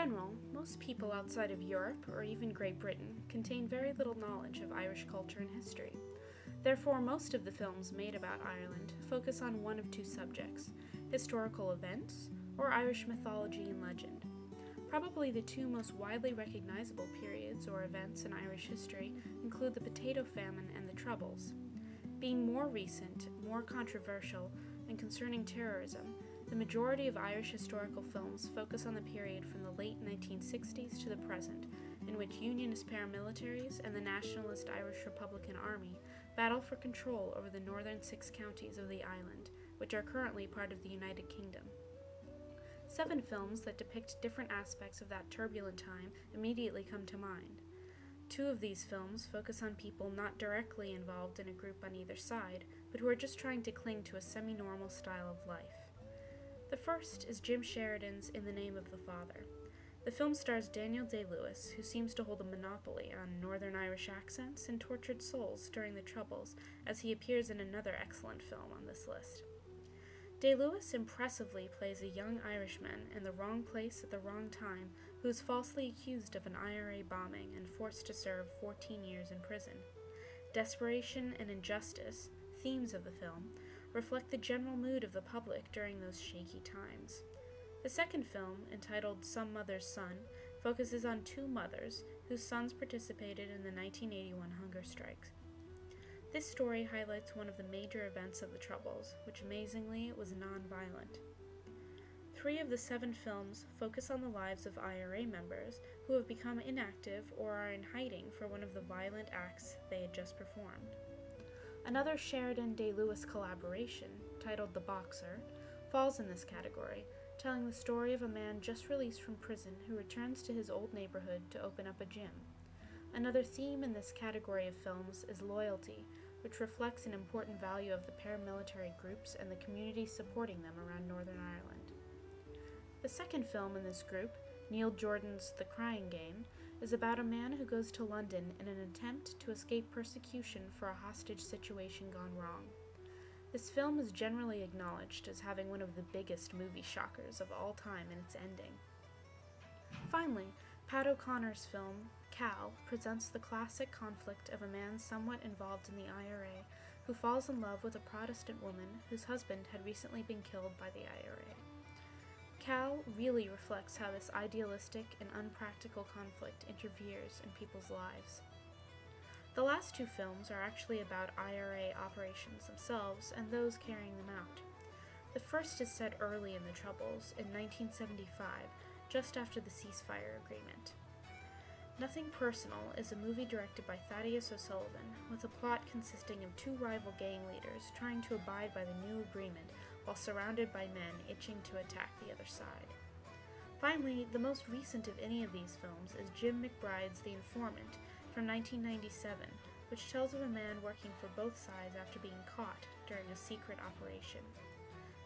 general, most people outside of Europe or even Great Britain contain very little knowledge of Irish culture and history. Therefore, most of the films made about Ireland focus on one of two subjects: historical events or Irish mythology and legend. Probably the two most widely recognizable periods or events in Irish history include the Potato Famine and the Troubles. Being more recent, more controversial, and concerning terrorism, the majority of Irish historical films focus on the period from the late 1960s to the present, in which Unionist paramilitaries and the nationalist Irish Republican Army battle for control over the northern 6 counties of the island, which are currently part of the United Kingdom. 7 films that depict different aspects of that turbulent time immediately come to mind. 2 of these films focus on people not directly involved in a group on either side, but who are just trying to cling to a semi-normal style of life. The first is Jim Sheridan's In the Name of the Father. The film stars Daniel Day-Lewis, who seems to hold a monopoly on Northern Irish accents and tortured souls during the Troubles, as he appears in another excellent film on this list. Day-Lewis impressively plays a young Irishman in the wrong place at the wrong time who is falsely accused of an IRA bombing and forced to serve 14 years in prison. Desperation and injustice, themes of the film, reflect the general mood of the public during those shaky times. The second film, entitled Some Mother's Son, focuses on 2 mothers whose sons participated in the 1981 hunger strikes. This story highlights one of the major events of the Troubles, which amazingly was non-violent. 3 of the 7 films focus on the lives of IRA members who have become inactive or are in hiding for one of the violent acts they had just performed. Another Sheridan-Day-Lewis collaboration, titled The Boxer, falls in this category, telling the story of a man just released from prison who returns to his old neighborhood to open up a gym. Another theme in this category of films is loyalty, which reflects an important value of the paramilitary groups and the communities supporting them around Northern Ireland. The second film in this group, Neil Jordan's The Crying Game, is about a man who goes to London in an attempt to escape persecution for a hostage situation gone wrong. This film is generally acknowledged as having one of the biggest movie shockers of all time in its ending. Finally, Pat O'Connor's film, Cal, presents the classic conflict of a man somewhat involved in the IRA who falls in love with a Protestant woman whose husband had recently been killed by the IRA. Cal really reflects how this idealistic and unpractical conflict interferes in people's lives. The last 2 films are actually about IRA operations themselves and those carrying them out. The first is set early in the Troubles, in 1975, just after the ceasefire agreement. Nothing Personal is a movie directed by Thaddeus O'Sullivan, with a plot consisting of 2 rival gang leaders trying to abide by the new agreement while surrounded by men itching to attack the other side. Finally, the most recent of any of these films is Jim McBride's The Informant from 1997, which tells of a man working for both sides after being caught during a secret operation.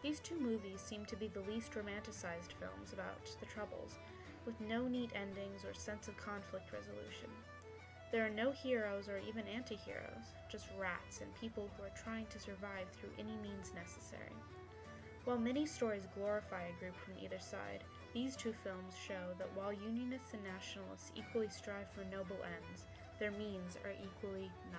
These 2 movies seem to be the least romanticized films about the Troubles, with no neat endings or sense of conflict resolution. There are no heroes or even anti-heroes, just rats and people who are trying to survive through any means necessary. While many stories glorify a group from either side, these 2 films show that while Unionists and Nationalists equally strive for noble ends, their means are equally noble.